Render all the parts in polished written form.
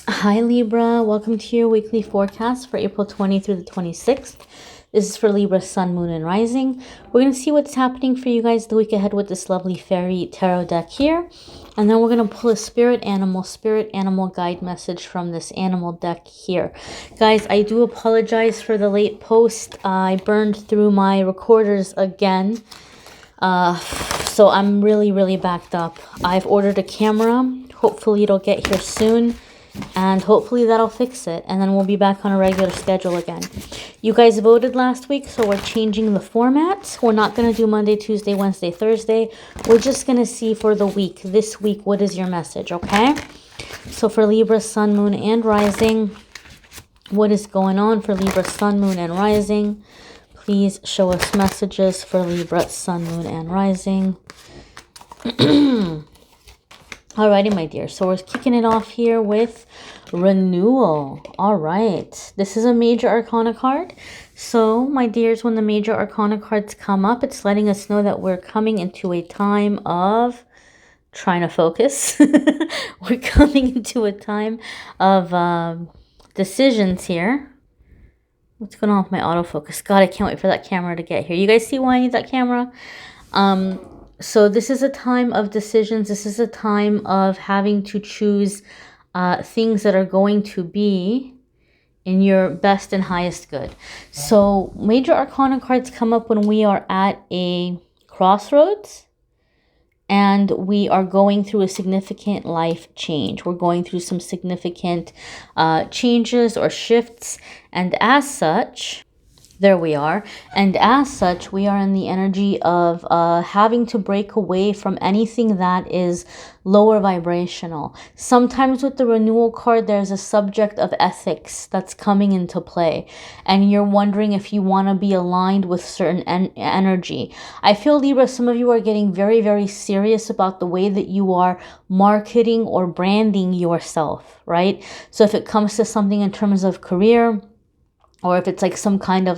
Hi Libra, welcome to your weekly forecast for April 20 through the 26th. This is for Libra, Sun, Moon, and Rising. We're going to see what's happening for you guys the week ahead with this lovely fairy tarot deck here. And then we're going to pull a spirit animal guide message from this animal deck here. Guys, I do apologize for the late post. I burned through my recorders again. So I'm really backed up. I've ordered a camera. Hopefully it'll get here soon. And hopefully that'll fix it. And then we'll be back on a regular schedule again. You guys voted last week, so we're changing the format. We're not going to do Monday, Tuesday, Wednesday, Thursday. We're just going to see for the week. This week, what is your message, okay? So for Libra, Sun, Moon, and Rising, what is going on for Libra, Sun, Moon, and Rising? Please show us messages for Libra, Sun, Moon, and Rising. Alrighty, my dear. So we're kicking it off here with renewal. All right. This is a major arcana card. So, my dears, when the major arcana cards come up, it's letting us know that we're coming into a time of trying to focus. We're coming into a time of decisions here. What's going on with my autofocus? God, I can't wait for that camera to get here. You guys see why I need that camera? So this is a time of decisions. This is a time of having to choose things that are going to be in your best and highest good. So major arcana cards come up when we are at a crossroads and we are going through a significant life change. We're going through some significant changes or shifts. And as such, there we are. And as such, we are in the energy of having to break away from anything that is lower vibrational. Sometimes with the renewal card, there's a subject of ethics that's coming into play. And you're wondering if you want to be aligned with certain energy. I feel, Libra, some of you are getting very serious about the way that you are marketing or branding yourself, right? So if it comes to something in terms of career, or if it's like some kind of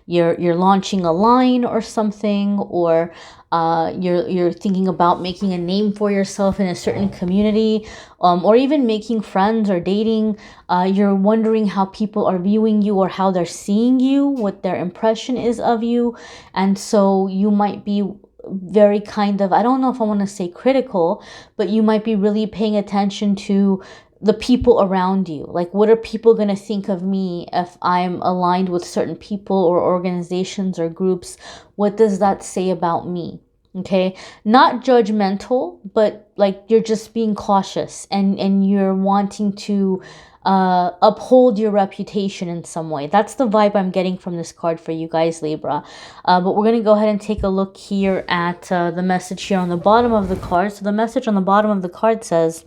you're launching a line or something, or you're thinking about making a name for yourself in a certain community, or even making friends or dating, you're wondering how people are viewing you or how they're seeing you, what their impression is of you. And so you might be very kind of, I don't know if I want to say critical, but you might be really paying attention to the people around you. Like, what are people going to think of me if I'm aligned with certain people or organizations or groups? What does that say about me? Okay, not judgmental, but like you're just being cautious and you're wanting to uphold your reputation in some way. That's the vibe I'm getting from this card for you guys, Libra. But we're going to go ahead and take a look here at the message here on the bottom of the card. So the message on the bottom of the card says,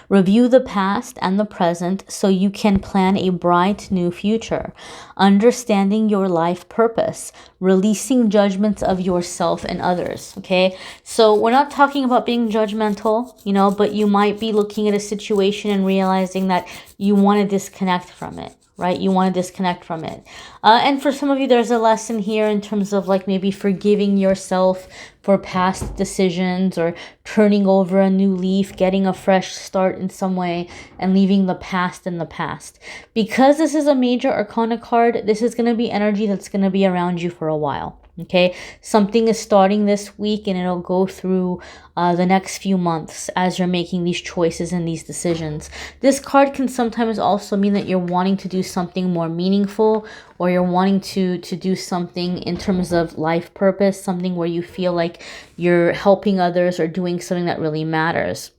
review the past and the present so you can plan a bright new future. Understanding your life purpose. Releasing judgments of yourself and others. Okay, so we're not talking about being judgmental, you know, but you might be looking at a situation and realizing that you want to disconnect from it. Right? You want to disconnect from it. And for some of you, there's a lesson here in terms of like maybe forgiving yourself for past decisions or turning over a new leaf, getting a fresh start in some way and leaving the past in the past. Because this is a major arcana card, this is going to be energy that's going to be around you for a while. Okay, something is starting this week and it'll go through the next few months as you're making these choices and these decisions. This card can sometimes also mean that you're wanting to do something more meaningful, or you're wanting to do something in terms of life purpose, something where you feel like you're helping others or doing something that really matters.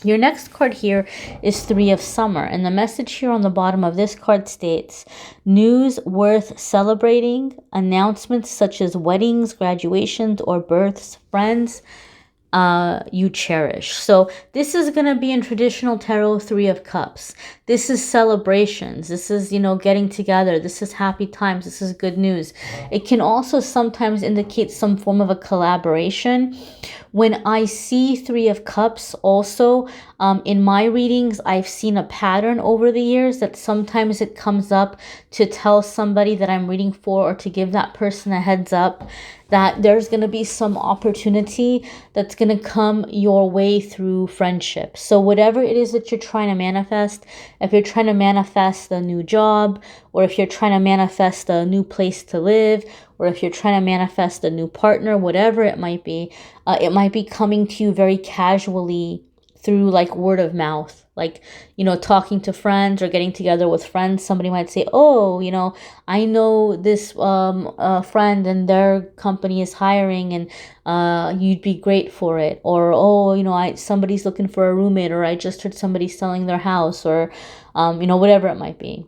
Your next card here is Three of Summer, and the message here on the bottom of this card states, news worth celebrating, announcements such as weddings, graduations, or births, friends you cherish. So this is going to be in traditional tarot, Three of Cups. This is celebrations. This is, you know, getting together. This is happy times. This is good news. It can also sometimes indicate some form of a collaboration. When I see Three of Cups also, in my readings, I've seen a pattern over the years that sometimes it comes up to tell somebody that I'm reading for, or to give that person a heads up that there's going to be some opportunity that's going to come your way through friendship. So whatever it is that you're trying to manifest, if you're trying to manifest a new job, or if you're trying to manifest a new place to live, or if you're trying to manifest a new partner, whatever it might be coming to you very casually through like word of mouth, like, you know, talking to friends or getting together with friends. Somebody might say, oh, you know, I know this friend and their company is hiring, and you'd be great for it. Or, oh, you know, somebody's looking for a roommate, or I just heard somebody selling their house, or you know, whatever it might be.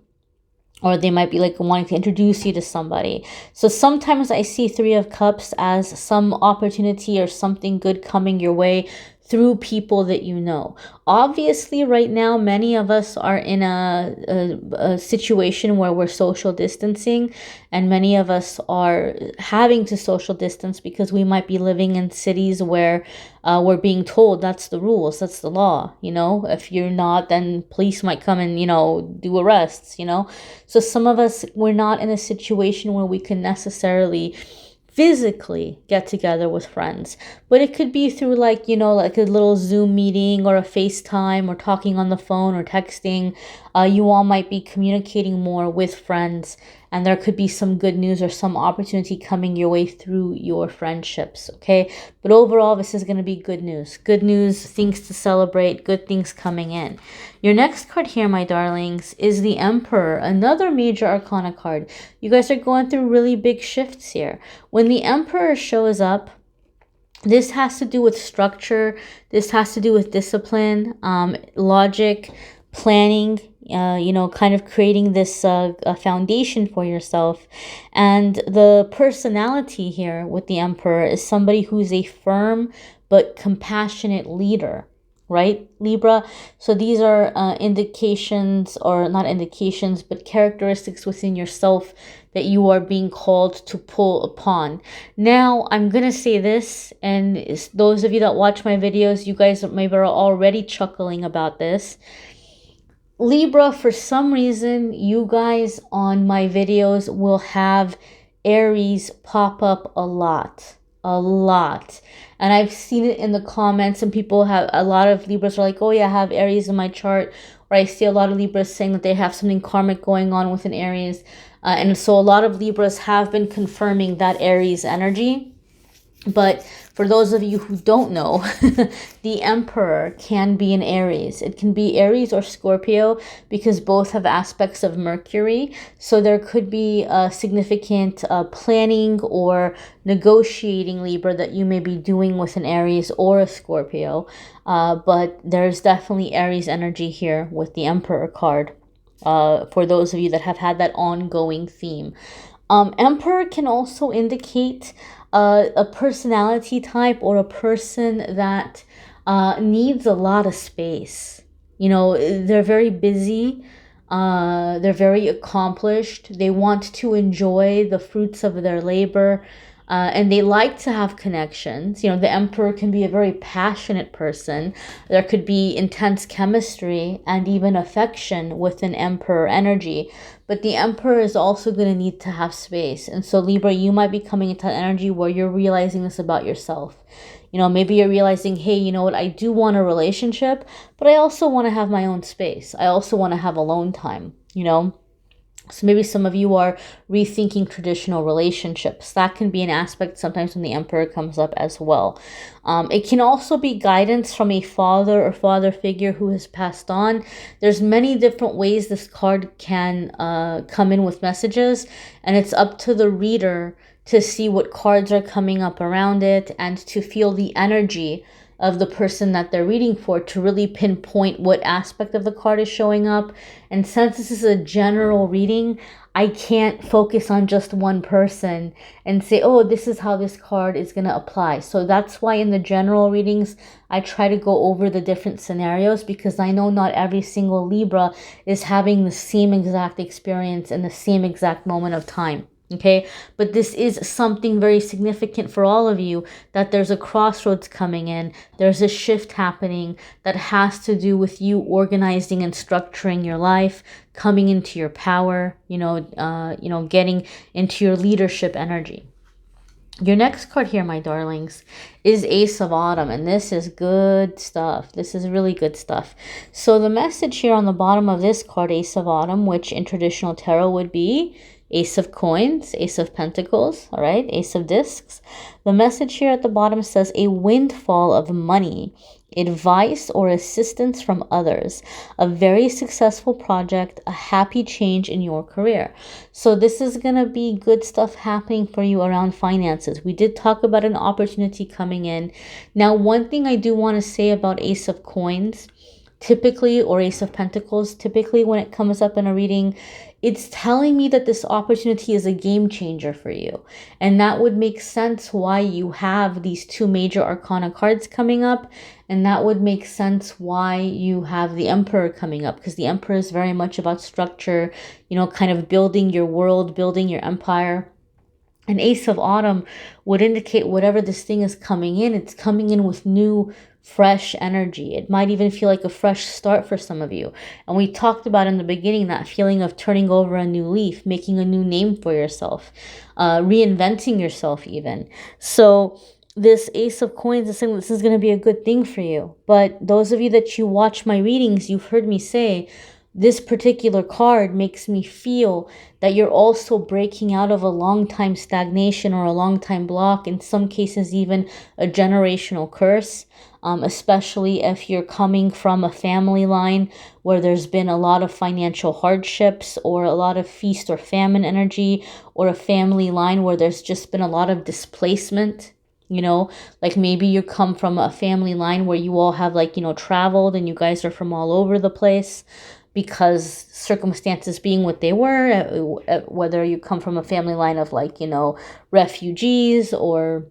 Or they might be like wanting to introduce you to somebody. So sometimes I see Three of Cups as some opportunity or something good coming your way through people that you know. Obviously, right now, many of us are in a situation where we're social distancing, and many of us are having to social distance because we might be living in cities where we're being told that's the rules, that's the law, you know. If you're not, then police might come and, you know, do arrests, you know. So some of us, we're not in a situation where we can necessarily physically get together with friends, but it could be through, like, you know, like a little Zoom meeting or a FaceTime or talking on the phone or texting. You all might be communicating more with friends, and there could be some good news or some opportunity coming your way through your friendships, okay? But overall, this is going to be good news, things to celebrate, good things coming in. Your next card here, my darlings, is the Emperor, another major arcana card. You guys are going through really big shifts here. When the Emperor shows up, this has to do with structure. This has to do with discipline, logic, planning, you know, kind of creating this a foundation for yourself. And the personality here with the Emperor is somebody who's a firm but compassionate leader, right, Libra? So these are indications, or not indications, but characteristics within yourself that you are being called to pull upon. Now, I'm going to say this, and those of you that watch my videos, you guys maybe are already chuckling about this. Libra, for some reason, you guys on my videos will have Aries pop up a lot. And I've seen it in the comments, and people have, a lot of Libras are like, oh yeah, I have Aries in my chart. Or I see a lot of Libras saying that they have something karmic going on with an Aries. And so a lot of Libras have been confirming that Aries energy. But for those of you who don't know, the Emperor can be an Aries. It can be Aries or Scorpio, because both have aspects of Mercury. So there could be a significant planning or negotiating, Libra, that you may be doing with an Aries or a Scorpio. But there's definitely Aries energy here with the Emperor card, for those of you that have had that ongoing theme. Emperor can also indicate a personality type, or a person that needs a lot of space. You know, they're very busy. They're very accomplished. They want to enjoy the fruits of their labor. And they like to have connections. You know, the Emperor can be a very passionate person. There could be intense chemistry and even affection with an Emperor energy. But the Emperor is also going to need to have space. And so, Libra, you might be coming into that energy where you're realizing this about yourself. You know, maybe you're realizing, hey, you know what, I do want a relationship, but I also want to have my own space. I also want to have alone time, you know. So maybe some of you are rethinking traditional relationships. That can be an aspect sometimes when the Emperor comes up as well. It can also be guidance from a father or father figure who has passed on. There's many different ways this card can come in with messages, and it's up to the reader to see what cards are coming up around it and to feel the energy of the person that they're reading for, to really pinpoint what aspect of the card is showing up. And since this is a general reading, I can't focus on just one person and say, oh, this is how this card is going to apply. So that's why in the general readings, I try to go over the different scenarios, because I know not every single Libra is having the same exact experience in the same exact moment of time. Okay, but this is something very significant for all of you, that there's a crossroads coming in. There's a shift happening that has to do with you organizing and structuring your life, coming into your power, getting into your leadership energy. Your next card here, my darlings, is Ace of Autumn, and this is good stuff. This is really good stuff. So the message here on the bottom of this card, Ace of Autumn, which in traditional tarot would be Ace of Coins, Ace of Pentacles, all right, Ace of Discs. The message here at the bottom says a windfall of money, advice or assistance from others, a very successful project, a happy change in your career. So this is going to be good stuff happening for you around finances. We did talk about an opportunity coming in. Now, one thing I do want to say about Ace of Coins, typically, or Ace of Pentacles, typically when it comes up in a reading, it's telling me that this opportunity is a game changer for you. And that would make sense why you have these two major arcana cards coming up. And that would make sense why you have the Emperor coming up, because the Emperor is very much about structure, kind of building your world, building your empire. An Ace of Autumn would indicate whatever this thing is coming in, it's coming in with new, fresh energy. It might even feel like a fresh start for some of you. And we talked about in the beginning that feeling of turning over a new leaf, making a new name for yourself, reinventing yourself even. So this Ace of Coins is saying this is going to be a good thing for you. But those of you that you watch my readings, you've heard me say, this particular card makes me feel that you're also breaking out of a long time stagnation or a long time block, in some cases even a generational curse, especially if you're coming from a family line where there's been a lot of financial hardships or a lot of feast or famine energy, or a family line where there's just been a lot of displacement. Like maybe you come from a family line where you all have traveled and you guys are from all over the place, because circumstances being what they were, whether you come from a family line of refugees or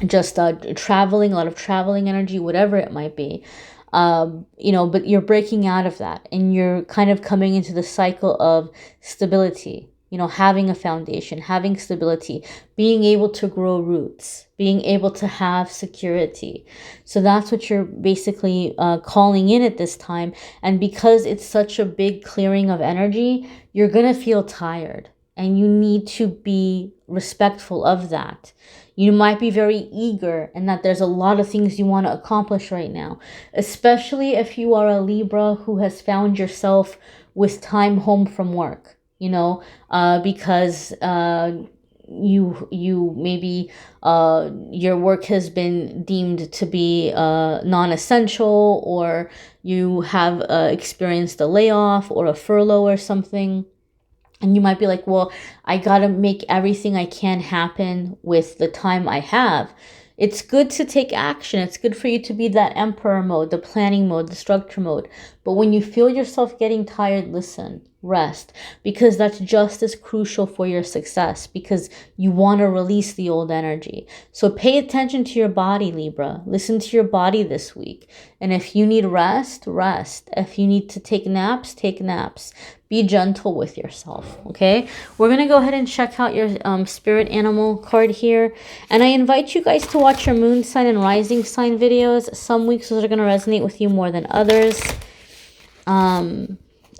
just traveling, a lot of traveling energy, whatever it might be, but you're breaking out of that and you're kind of coming into the cycle of stability, having a foundation, having stability, being able to grow roots, being able to have security. So that's what you're basically calling in at this time. And because it's such a big clearing of energy, you're going to feel tired, and you need to be respectful of that. You might be very eager and that there's a lot of things you want to accomplish right now, especially if you are a Libra who has found yourself with time home from work. Because you maybe your work has been deemed to be non-essential, or you have experienced a layoff or a furlough or something. And you might be like, well, I got to make everything I can happen with the time I have. It's good to take action. It's good for you to be that Emperor mode, the planning mode, the structure mode. But when you feel yourself getting tired, listen, rest, because that's just as crucial for your success, because you want to release the old energy. So pay attention to your body, Libra. Listen to your body this week. And if you need rest, rest. If you need to take naps, take naps. Be gentle with yourself, okay? We're going to go ahead and check out your spirit animal card here. And I invite you guys to watch your moon sign and rising sign videos. Some weeks those are going to resonate with you more than others.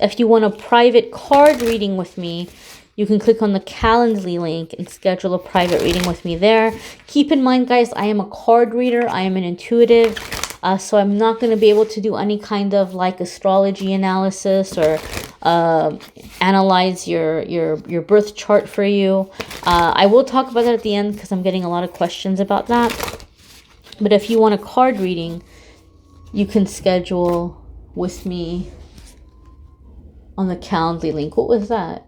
If you want a private card reading with me, you can click on the Calendly link and schedule a private reading with me there. Keep in mind, guys, I am a card reader. I am an intuitive. So I'm not going to be able to do any kind of astrology analysis or analyze your birth chart for you. I will talk about that at the end because I'm getting a lot of questions about that. But if you want a card reading, you can schedule with me on the Calendly link. What was that?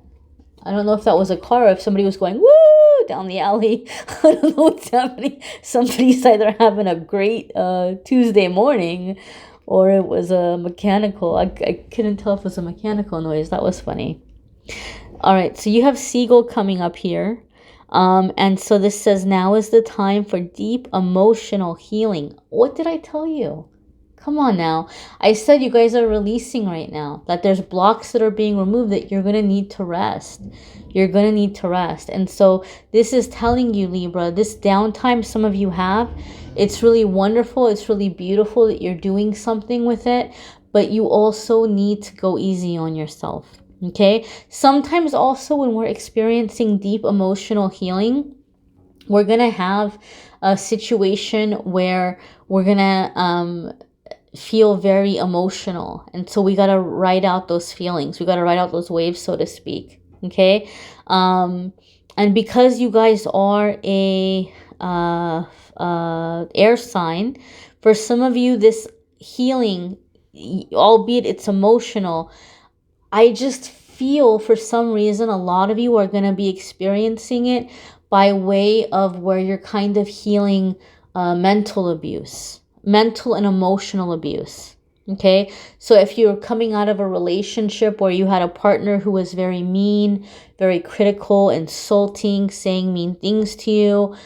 I don't know if that was a car or if somebody was going, woo, down the alley. I don't know what's happening. Somebody's either having a great Tuesday morning or it was a mechanical. I couldn't tell if it was a mechanical noise. That was funny. All right, so you have Seagull coming up here. And so this says, now is the time for deep emotional healing. What did I tell you? Come on now. I said you guys are releasing right now, that there's blocks that are being removed, that you're going to need to rest. You're going to need to rest. And so this is telling you, Libra, this downtime some of you have, it's really wonderful. It's really beautiful that you're doing something with it, but you also need to go easy on yourself. Okay? Sometimes also when we're experiencing deep emotional healing, we're going to have a situation where we're going to feel very emotional, and so we got to write out those feelings, we got to write out those waves, so to speak. Okay. And because you guys are a air sign, for some of you this healing, albeit it's emotional, I just feel for some reason a lot of you are going to be experiencing it by way of where you're kind of healing mental abuse, mental and emotional abuse. Okay, so if you're coming out of a relationship where you had a partner who was very mean, very critical, insulting, saying mean things to you,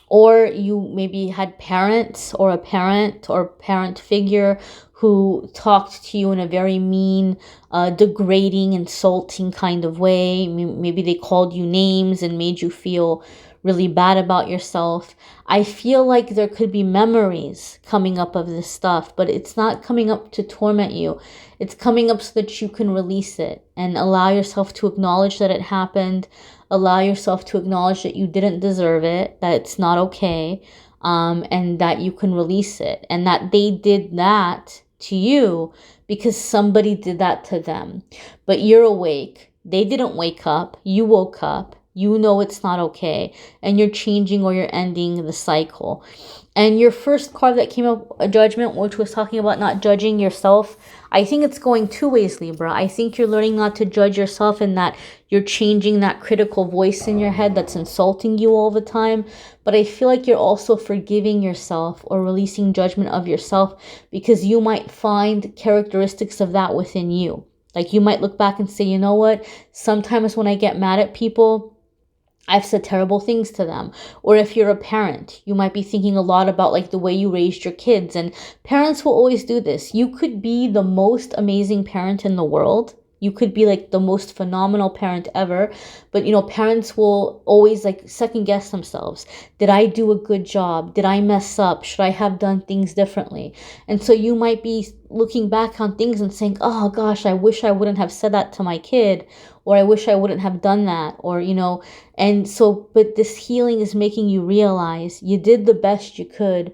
or you maybe had parents or a parent figure who talked to you in a very mean, degrading, insulting kind of way. Maybe they called you names and made you feel really bad about yourself. I feel like there could be memories coming up of this stuff, but it's not coming up to torment you. It's coming up so that you can release it and allow yourself to acknowledge that it happened, allow yourself to acknowledge that you didn't deserve it, that it's not okay, and that you can release it, and that they did that to you because somebody did that to them. But you're awake. They didn't wake up. You woke up. You know it's not okay, and you're changing or you're ending the cycle. And your first card that came up, a Judgment, which was talking about not judging yourself, I think it's going two ways, Libra. I think you're learning not to judge yourself, and that you're changing that critical voice in your head that's insulting you all the time. But I feel like you're also forgiving yourself or releasing judgment of yourself, because you might find characteristics of that within you. Like you might look back and say, you know what? Sometimes when I get mad at people, I've said terrible things to them. Or if you're a parent, you might be thinking a lot about like the way you raised your kids. And parents will always do this. You could be the most amazing parent in the world. You could be like the most phenomenal parent ever. But, you know, parents will always like second guess themselves. Did I do a good job? Did I mess up? Should I have done things differently? And so you might be looking back on things and saying, oh gosh, I wish I wouldn't have said that to my kid. Or I wish I wouldn't have done that. Or, you know, and so, but this healing is making you realize you did the best you could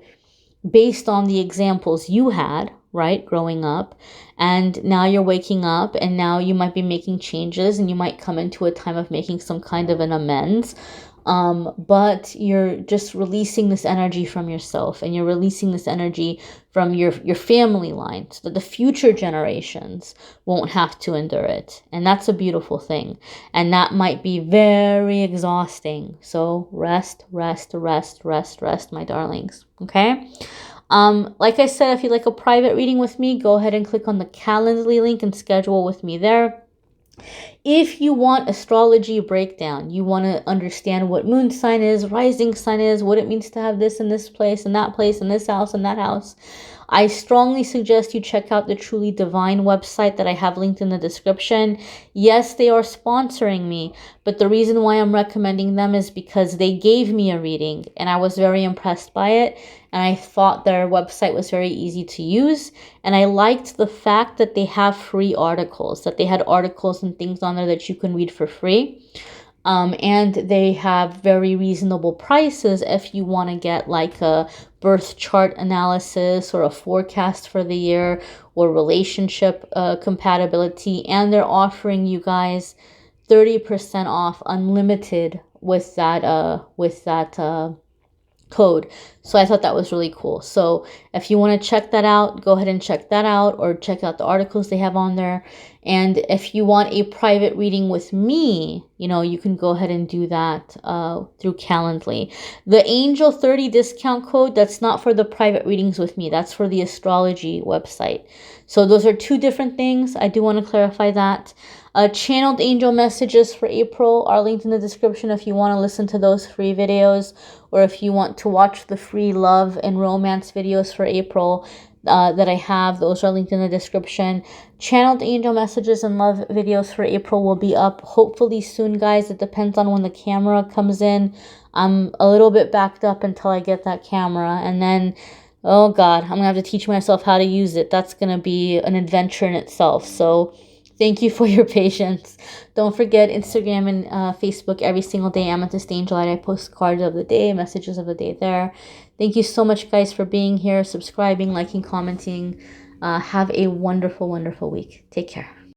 based on the examples you had, right, growing up. And now you're waking up, and now you might be making changes, and you might come into a time of making some kind of an amends. But you're just releasing this energy from yourself, and you're releasing this energy from your family line, so that the future generations won't have to endure it. And that's a beautiful thing. And that might be very exhausting. So rest, rest, rest, rest, rest, my darlings. Okay? Like I said, if you'd like a private reading with me, go ahead and click on the Calendly link and schedule with me there. If you want astrology breakdown, you want to understand what moon sign is, rising sign is, what it means to have this in this place and that place and this house and that house, I strongly suggest you check out the Truly Divine website that I have linked in the description. Yes, they are sponsoring me, but the reason why I'm recommending them is because they gave me a reading and I was very impressed by it. And I thought their website was very easy to use. And I liked the fact that they have free articles, that they had articles and things on there that you can read for free. And they have very reasonable prices if you want to get like a birth chart analysis or a forecast for the year or relationship compatibility. And they're offering you guys 30% off unlimited with that code. So I thought that was really cool. So if you want to check that out, go ahead and check that out, or check out the articles they have on there. And if you want a private reading with me, you know, you can go ahead and do that through Calendly. The Angel 30 discount code, that's not for the private readings with me. That's for the astrology website. So those are two different things. I do want to clarify that. Channeled angel messages for April are linked in the description if you want to listen to those free videos, or if you want to watch the free love and romance videos for April that I have. Those are linked in the description. Channeled angel messages and love videos for April will be up hopefully soon, guys. It depends on when the camera comes in. I'm a little bit backed up until I get that camera, and then oh god, I'm gonna have to teach myself how to use it. That's gonna be an adventure in itself. So thank you for your patience. Don't forget Instagram and Facebook every single day. Amethyst Angellight. I post cards of the day, messages of the day there. Thank you so much, guys, for being here, subscribing, liking, commenting. Have a wonderful, wonderful week. Take care.